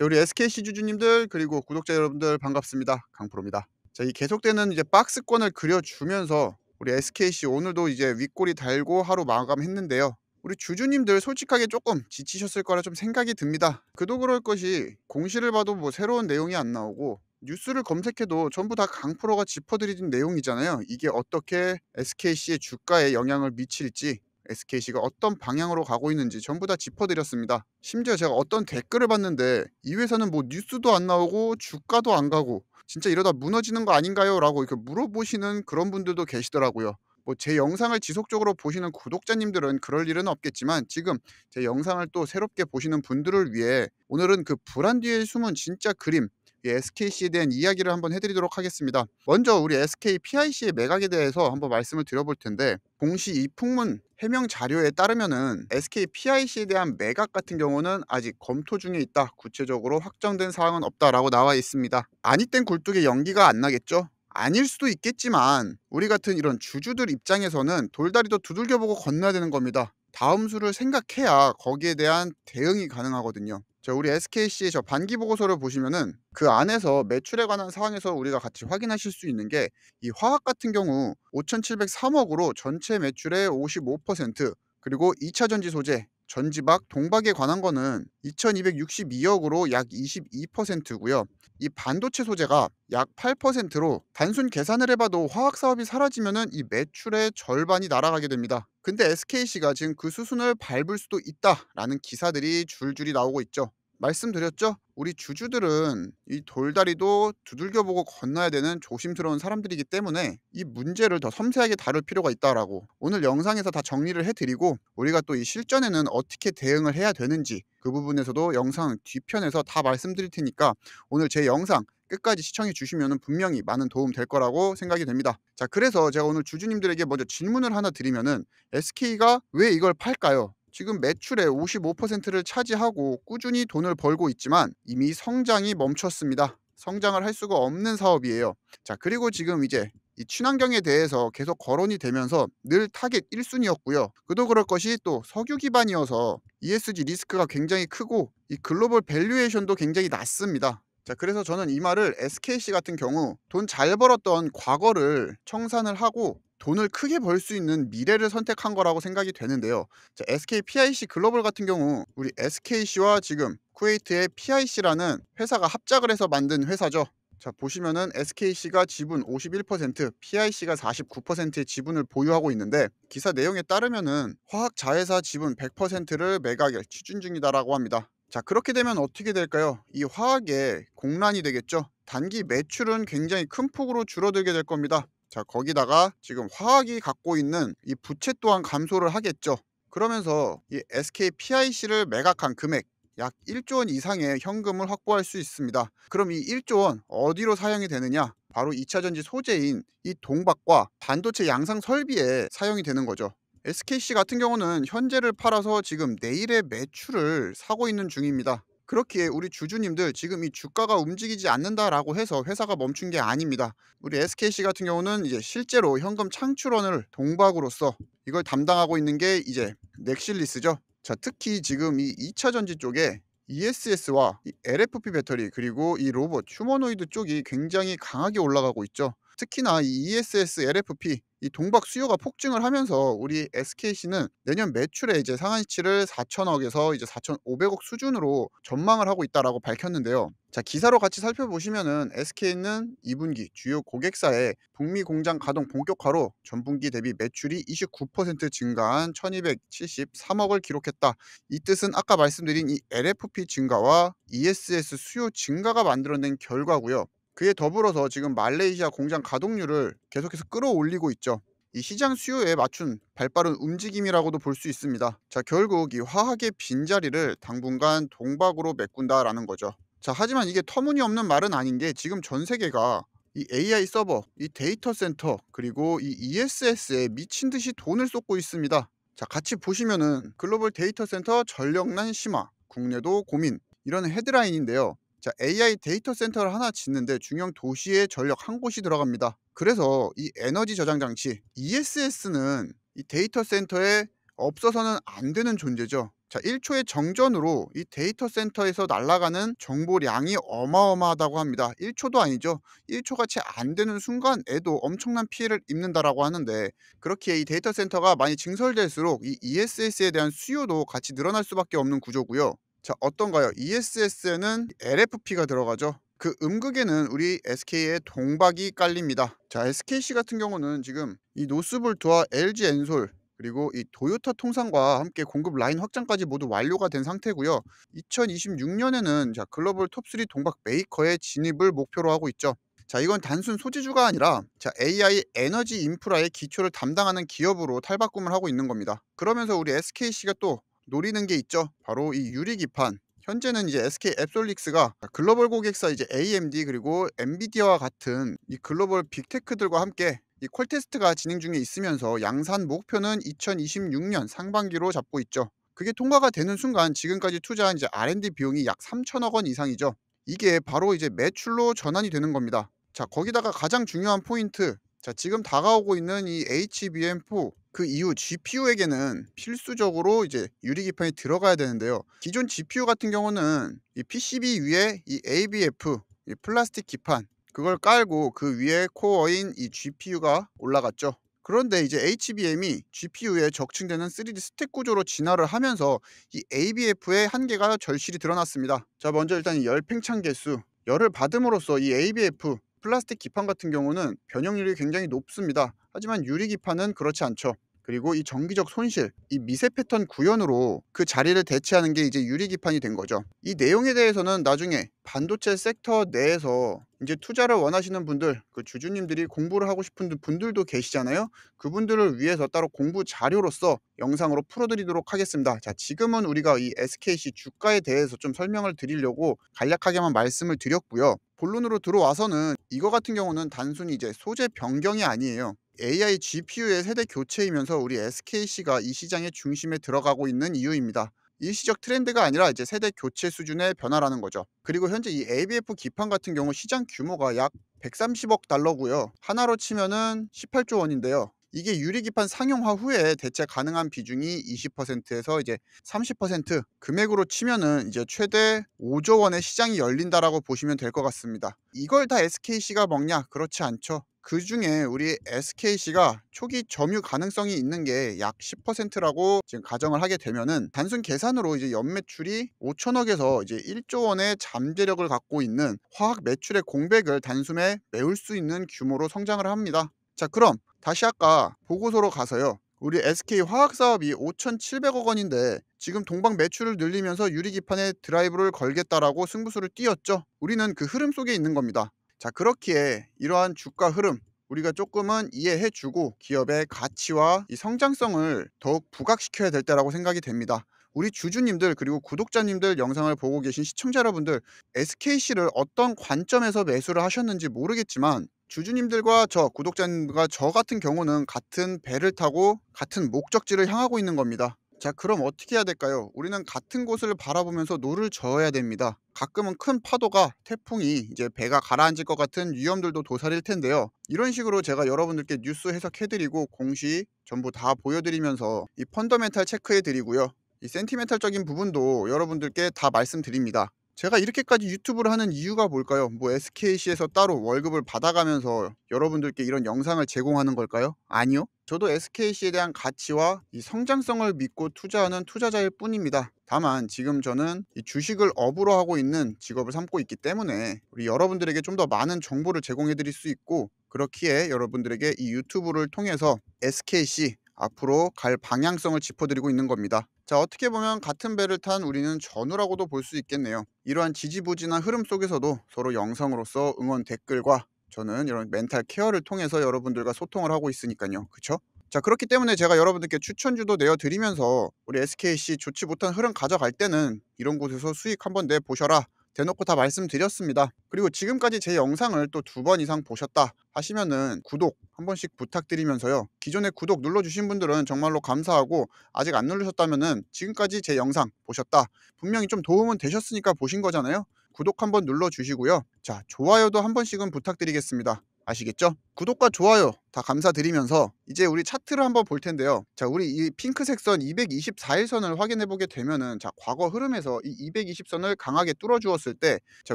자, 우리 SKC 주주님들 그리고 구독자 여러분들 반갑습니다. 강프로입니다. 자, 이 계속되는 이제 박스권을 그려주면서 우리 SKC 오늘도 이제 윗골이 달고 하루 마감했는데요. 우리 주주님들 솔직하게 조금 지치셨을 거라 좀 생각이 듭니다. 그도 그럴 것이 공시를 봐도 뭐 새로운 내용이 안 나오고 뉴스를 검색해도 전부 다 강프로가 짚어드린 내용이잖아요. 이게 어떻게 SKC의 주가에 영향을 미칠지, SKC가 어떤 방향으로 가고 있는지 전부 다 짚어드렸습니다. 심지어 제가 어떤 댓글을 봤는데 이 회사는 뭐 뉴스도 안 나오고 주가도 안 가고 진짜 이러다 무너지는 거 아닌가요? 라고 이렇게 물어보시는 그런 분들도 계시더라고요. 뭐 제 영상을 지속적으로 보시는 구독자님들은 그럴 일은 없겠지만 지금 제 영상을 또 새롭게 보시는 분들을 위해 오늘은 그 불안 뒤에 숨은 진짜 그림, 이 SKC에 대한 이야기를 한번 해드리도록 하겠습니다. 먼저 우리 SK PIC의 매각에 대해서 한번 말씀을 드려볼 텐데, 공시 입풍문 해명 자료에 따르면은 SK PIC에 대한 매각 같은 경우는 아직 검토 중에 있다, 구체적으로 확정된 사항은 없다라고 나와 있습니다. 아니 땐 굴뚝에 연기가 안 나겠죠? 아닐 수도 있겠지만 우리 같은 이런 주주들 입장에서는 돌다리도 두들겨보고 건너야 되는 겁니다. 다음 수를 생각해야 거기에 대한 대응이 가능하거든요. 자, 우리 SKC의 저 반기 보고서를 보시면은 그 안에서 매출에 관한 사항에서 우리가 같이 확인하실 수 있는 게, 이 화학 같은 경우 5,703억으로 전체 매출의 55%, 그리고 2차 전지 소재 전지박 동박에 관한 거는 2,262억으로 약 22%고요. 이 반도체 소재가 약 8%로 단순 계산을 해봐도 화학 사업이 사라지면은 이 매출의 절반이 날아가게 됩니다. 근데 SKC가 지금 그 수순을 밟을 수도 있다라는 기사들이 줄줄이 나오고 있죠. 말씀드렸죠? 우리 주주들은 이 돌다리도 두들겨보고 건너야 되는 조심스러운 사람들이기 때문에 이 문제를 더 섬세하게 다룰 필요가 있다라고 오늘 영상에서 다 정리를 해드리고, 우리가 또 이 실전에는 어떻게 대응을 해야 되는지 그 부분에서도 영상 뒤편에서 다 말씀드릴 테니까 오늘 제 영상 끝까지 시청해 주시면 분명히 많은 도움 될 거라고 생각이 됩니다. 자, 그래서 제가 오늘 주주님들에게 먼저 질문을 하나 드리면은, SK가 왜 이걸 팔까요? 지금 매출의 55%를 차지하고 꾸준히 돈을 벌고 있지만 이미 성장이 멈췄습니다. 성장을 할 수가 없는 사업이에요. 자, 그리고 지금 이제 이 친환경에 대해서 계속 거론이 되면서 늘 타겟 1순위였고요. 그도 그럴 것이 또 석유 기반이어서 ESG 리스크가 굉장히 크고 이 글로벌 밸류에이션도 굉장히 낮습니다. 자, 그래서 저는 이 말을 SKC 같은 경우 돈 잘 벌었던 과거를 청산을 하고 돈을 크게 벌 수 있는 미래를 선택한 거라고 생각이 되는데요. 자, SK PIC 글로벌 같은 경우 우리 SKC와 지금 쿠웨이트의 PIC라는 회사가 합작을 해서 만든 회사죠. 자, 보시면은 SKC가 지분 51%, PIC가 49%의 지분을 보유하고 있는데, 기사 내용에 따르면은 화학 자회사 지분 100%를 매각에 추진 중이다라고 합니다. 자, 그렇게 되면 어떻게 될까요? 이 화학의 공란이 되겠죠. 단기 매출은 굉장히 큰 폭으로 줄어들게 될 겁니다. 자, 거기다가 지금 화학이 갖고 있는 이 부채 또한 감소를 하겠죠. 그러면서 이 SK PIC를 매각한 금액 약 1조 원 이상의 현금을 확보할 수 있습니다. 그럼 이 1조 원 어디로 사용이 되느냐? 바로 2차 전지 소재인 이 동박과 반도체 양상 설비에 사용이 되는 거죠. SKC 같은 경우는 현재를 팔아서 지금 내일의 매출을 사고 있는 중입니다. 그렇기에 우리 주주님들 지금 이 주가가 움직이지 않는다라고 해서 회사가 멈춘 게 아닙니다. 우리 SKC 같은 경우는 이제 실제로 현금 창출원을 동박으로서 이걸 담당하고 있는 게 이제 넥실리스죠. 자, 특히 지금 이 2차 전지 쪽에 ESS와 이 LFP 배터리 그리고 이 로봇 휴머노이드 쪽이 굉장히 강하게 올라가고 있죠. 특히나 이 ESS, LFP 이 동박 수요가 폭증을 하면서 우리 SKC는 내년 매출의 이제 상한치를 4천억에서 이제 4,500억 수준으로 전망을 하고 있다라고 밝혔는데요. 자, 기사로 같이 살펴보시면은 SK는 2분기 주요 고객사의 북미 공장 가동 본격화로 전분기 대비 매출이 29% 증가한 1,273억을 기록했다. 이 뜻은 아까 말씀드린 이 LFP 증가와 ESS 수요 증가가 만들어낸 결과고요. 그에 더불어서 지금 말레이시아 공장 가동률을 계속해서 끌어올리고 있죠. 이 시장 수요에 맞춘 발빠른 움직임이라고도 볼 수 있습니다. 자, 결국 이 화학의 빈자리를 당분간 동박으로 메꾼다라는 거죠. 자, 하지만 이게 터무니없는 말은 아닌 게, 지금 전 세계가 이 AI 서버, 이 데이터 센터, 그리고 이 ESS에 미친 듯이 돈을 쏟고 있습니다. 자, 같이 보시면은 글로벌 데이터 센터 전력난 심화, 국내도 고민, 이런 헤드라인인데요. 자, AI 데이터 센터를 하나 짓는데 중형 도시의 전력 한 곳이 들어갑니다. 그래서 이 에너지 저장 장치 ESS는 이 데이터 센터에 없어서는 안 되는 존재죠. 자, 1초의 정전으로 이 데이터 센터에서 날아가는 정보량이 어마어마하다고 합니다. 1초도 아니죠. 1초가 채 안 되는 순간에도 엄청난 피해를 입는다라고 하는데, 그렇기에 이 데이터 센터가 많이 증설될수록 이 ESS에 대한 수요도 같이 늘어날 수밖에 없는 구조고요. 자, 어떤가요? ESS에는 LFP가 들어가죠. 그 음극에는 우리 SK의 동박이 깔립니다. 자, SKC 같은 경우는 지금 이 노스볼트와 LG 엔솔 그리고 이 도요타 통상과 함께 공급 라인 확장까지 모두 완료가 된 상태고요. 2026년에는 자, 글로벌 톱3 동박 메이커의 진입을 목표로 하고 있죠. 자, 이건 단순 소지주가 아니라 자, AI 에너지 인프라의 기초를 담당하는 기업으로 탈바꿈을 하고 있는 겁니다. 그러면서 우리 SKC가 또 노리는 게 있죠. 바로 이 유리기판. 현재는 이제 SK 앱솔릭스가 글로벌 고객사 이제 AMD 그리고 엔비디아와 같은 이 글로벌 빅테크들과 함께 이 콜테스트가 진행 중에 있으면서 양산 목표는 2026년 상반기로 잡고 있죠. 그게 통과가 되는 순간 지금까지 투자한 이제 R&D 비용이 약 3천억 원 이상이죠. 이게 바로 이제 매출로 전환이 되는 겁니다. 자, 거기다가 가장 중요한 포인트. 자, 지금 다가오고 있는 이 HBM4 그 이후 GPU에게는 필수적으로 이제 유리기판이 들어가야 되는데요. 기존 GPU 같은 경우는 이 PCB 위에 이 ABF 이 플라스틱 기판 그걸 깔고 그 위에 코어인 이 GPU가 올라갔죠. 그런데 이제 HBM이 GPU에 적층되는 3D 스택 구조로 진화를 하면서 이 ABF의 한계가 절실히 드러났습니다. 자, 먼저 일단 이 열 팽창 개수, 열을 받음으로써 이 ABF 플라스틱 기판 같은 경우는 변형률이 굉장히 높습니다. 하지만 유리 기판은 그렇지 않죠. 그리고 이 정기적 손실, 이 미세 패턴 구현으로 그 자리를 대체하는 게 이제 유리 기판이 된 거죠. 이 내용에 대해서는 나중에 반도체 섹터 내에서 이제 투자를 원하시는 분들, 그 주주님들이 공부를 하고 싶은 분들도 계시잖아요. 그분들을 위해서 따로 공부 자료로서 영상으로 풀어드리도록 하겠습니다. 자, 지금은 우리가 이 SKC 주가에 대해서 좀 설명을 드리려고 간략하게만 말씀을 드렸고요. 본론으로 들어와서는 이거 같은 경우는 단순히 이제 소재 변경이 아니에요. AI GPU의 세대 교체이면서 우리 SKC가 이 시장의 중심에 들어가고 있는 이유입니다. 일시적 트렌드가 아니라 이제 세대 교체 수준의 변화라는 거죠. 그리고 현재 이 ABF 기판 같은 경우 시장 규모가 약 130억 달러고요. 하나로 치면은 18조 원인데요. 이게 유리기판 상용화 후에 대체 가능한 비중이 20%에서 이제 30% 금액으로 치면은 이제 최대 5조 원의 시장이 열린다라고 보시면 될 것 같습니다. 이걸 다 SKC가 먹냐? 그렇지 않죠. 그 중에 우리 SKC가 초기 점유 가능성이 있는 게 약 10%라고 지금 가정을 하게 되면은 단순 계산으로 이제 연매출이 5천억에서 이제 1조 원의 잠재력을 갖고 있는 화학 매출의 공백을 단숨에 메울 수 있는 규모로 성장을 합니다. 자, 그럼 다시 아까 보고서로 가서요. 우리 SK 화학 사업이 5,700억 원인데 지금 동박 매출을 늘리면서 유리기판에 드라이브를 걸겠다라고 승부수를 띄웠죠. 우리는 그 흐름 속에 있는 겁니다. 자, 그렇기에 이러한 주가 흐름 우리가 조금은 이해해주고 기업의 가치와 이 성장성을 더욱 부각시켜야 될 때라고 생각이 됩니다. 우리 주주님들 그리고 구독자님들 영상을 보고 계신 시청자 여러분들 SKC를 어떤 관점에서 매수를 하셨는지 모르겠지만 주주님들과 저 구독자님과 저 같은 경우는 같은 배를 타고 같은 목적지를 향하고 있는 겁니다. 자, 그럼 어떻게 해야 될까요? 우리는 같은 곳을 바라보면서 노를 저어야 됩니다. 가끔은 큰 파도가 태풍이 이제 배가 가라앉을 것 같은 위험들도 도사릴 텐데요. 이런 식으로 제가 여러분들께 뉴스 해석해드리고 공시 전부 다 보여드리면서 이 펀더멘탈 체크해드리고요. 이 센티멘탈적인 부분도 여러분들께 다 말씀드립니다. 제가 이렇게까지 유튜브를 하는 이유가 뭘까요? 뭐 SKC에서 따로 월급을 받아가면서 여러분들께 이런 영상을 제공하는 걸까요? 아니요. 저도 SKC에 대한 가치와 이 성장성을 믿고 투자하는 투자자일 뿐입니다. 다만 지금 저는 이 주식을 업으로 하고 있는 직업을 삼고 있기 때문에 우리 여러분들에게 좀 더 많은 정보를 제공해 드릴 수 있고, 그렇기에 여러분들에게 이 유튜브를 통해서 SKC 앞으로 갈 방향성을 짚어드리고 있는 겁니다. 자, 어떻게 보면 같은 배를 탄 우리는 전우라고도 볼 수 있겠네요. 이러한 지지부진한 흐름 속에서도 서로 영상으로서 응원 댓글과 저는 이런 멘탈 케어를 통해서 여러분들과 소통을 하고 있으니까요. 그쵸? 자, 그렇기 때문에 제가 여러분들께 추천주도 내어드리면서 우리 SKC 좋지 못한 흐름 가져갈 때는 이런 곳에서 수익 한번 내보셔라 대놓고 다 말씀드렸습니다. 그리고 지금까지 제 영상을 또 2번 이상 보셨다 하시면은 구독 한 번씩 부탁드리면서요. 기존에 구독 눌러주신 분들은 정말로 감사하고, 아직 안 누르셨다면은 지금까지 제 영상 보셨다, 분명히 좀 도움은 되셨으니까 보신 거잖아요. 구독 한번 눌러주시고요. 자, 좋아요도 한 번씩은 부탁드리겠습니다. 아시겠죠? 구독과 좋아요 다 감사드리면서 이제 우리 차트를 한번 볼 텐데요. 자, 우리 이 핑크색 선 224일선을 확인해 보게 되면은, 자, 과거 흐름에서 이 220선을 강하게 뚫어 주었을 때, 자,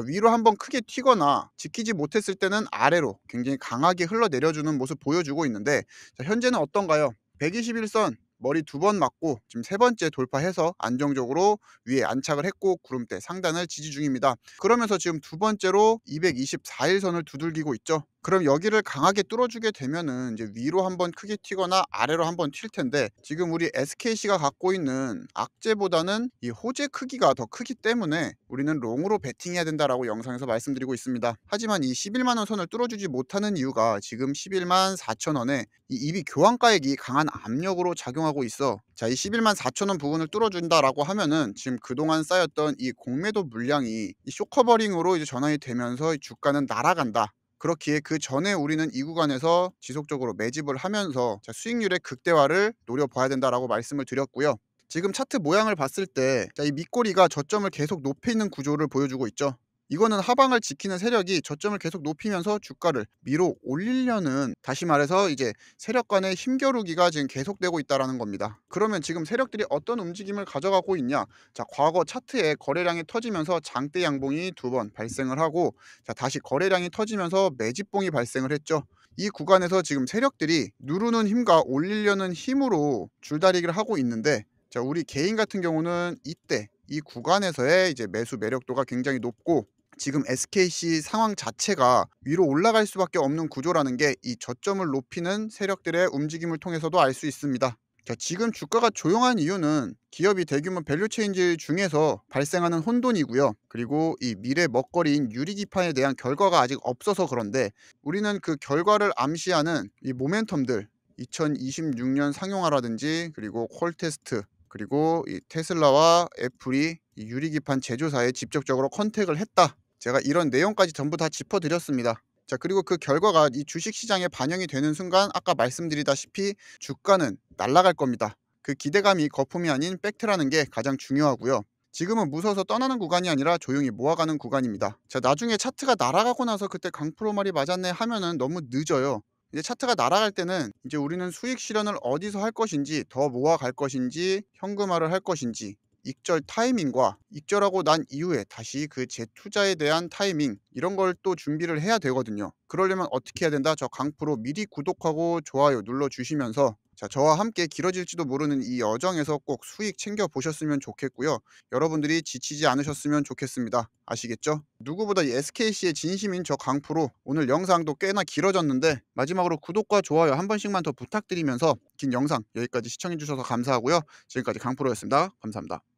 위로 한번 크게 튀거나 지키지 못했을 때는 아래로 굉장히 강하게 흘러내려주는 모습 보여주고 있는데, 자, 현재는 어떤가요? 121선 머리 2번 맞고 지금 3번째 돌파해서 안정적으로 위에 안착을 했고 구름대 상단을 지지 중입니다. 그러면서 지금 2번째로 224일선을 두들기고 있죠. 그럼 여기를 강하게 뚫어주게 되면은 이제 위로 한번 크게 튀거나 아래로 한번 튈 텐데, 지금 우리 SKC가 갖고 있는 악재보다는 이 호재 크기가 더 크기 때문에 우리는 롱으로 베팅해야 된다라고 영상에서 말씀드리고 있습니다. 하지만 이 11만원 선을 뚫어주지 못하는 이유가 지금 11만 4천원에 이 입이 교환가액이 강한 압력으로 작용하고 있어. 자, 이 11만 4천원 부분을 뚫어준다라고 하면은 지금 그동안 쌓였던 이 공매도 물량이 이 쇼커버링으로 이제 전환이 되면서 이 주가는 날아간다. 그렇기에 그 전에 우리는 이 구간에서 지속적으로 매집을 하면서, 자, 수익률의 극대화를 노려봐야 된다라고 말씀을 드렸고요. 지금 차트 모양을 봤을 때, 자, 이 밑꼬리가 저점을 계속 높여 있는 구조를 보여주고 있죠. 이거는 하방을 지키는 세력이 저점을 계속 높이면서 주가를 밀어 올리려는, 다시 말해서 이제 세력 간의 힘겨루기가 지금 계속되고 있다라는 겁니다. 그러면 지금 세력들이 어떤 움직임을 가져가고 있냐? 자, 과거 차트에 거래량이 터지면서 장대 양봉이 2번 발생을 하고, 자, 다시 거래량이 터지면서 매집봉이 발생을 했죠. 이 구간에서 지금 세력들이 누르는 힘과 올리려는 힘으로 줄다리기를 하고 있는데, 자, 우리 개인 같은 경우는 이때 이 구간에서의 이제 매수 매력도가 굉장히 높고, 지금 SKC 상황 자체가 위로 올라갈 수밖에 없는 구조라는 게 이 저점을 높이는 세력들의 움직임을 통해서도 알 수 있습니다. 자, 지금 주가가 조용한 이유는 기업이 대규모 밸류 체인지 중에서 발생하는 혼돈이고요. 그리고 이 미래 먹거리인 유리기판에 대한 결과가 아직 없어서 그런데, 우리는 그 결과를 암시하는 이 모멘텀들, 2026년 상용화라든지 그리고 콜테스트, 그리고 이 테슬라와 애플이 이 유리기판 제조사에 직접적으로 컨택을 했다. 제가 이런 내용까지 전부 다 짚어드렸습니다. 자, 그리고 그 결과가 이 주식시장에 반영이 되는 순간 아까 말씀드리다시피 주가는 날아갈 겁니다. 그 기대감이 거품이 아닌 팩트라는 게 가장 중요하고요. 지금은 무서워서 떠나는 구간이 아니라 조용히 모아가는 구간입니다. 자, 나중에 차트가 날아가고 나서 그때 강프로 말이 맞았네 하면은 너무 늦어요. 이제 차트가 날아갈 때는 이제 우리는 수익 실현을 어디서 할 것인지, 더 모아갈 것인지, 현금화를 할 것인지, 익절 타이밍과 익절하고 난 이후에 다시 그 재투자에 대한 타이밍, 이런 걸 또 준비를 해야 되거든요. 그러려면 어떻게 해야 된다? 저 강프로 미리 구독하고 좋아요 눌러주시면서, 자, 저와 함께 길어질지도 모르는 이 여정에서 꼭 수익 챙겨 보셨으면 좋겠고요. 여러분들이 지치지 않으셨으면 좋겠습니다. 아시겠죠? 누구보다 이 SKC의 진심인 저 강프로, 오늘 영상도 꽤나 길어졌는데 마지막으로 구독과 좋아요 한 번씩만 더 부탁드리면서 긴 영상 여기까지 시청해 주셔서 감사하고요. 지금까지 강프로였습니다. 감사합니다.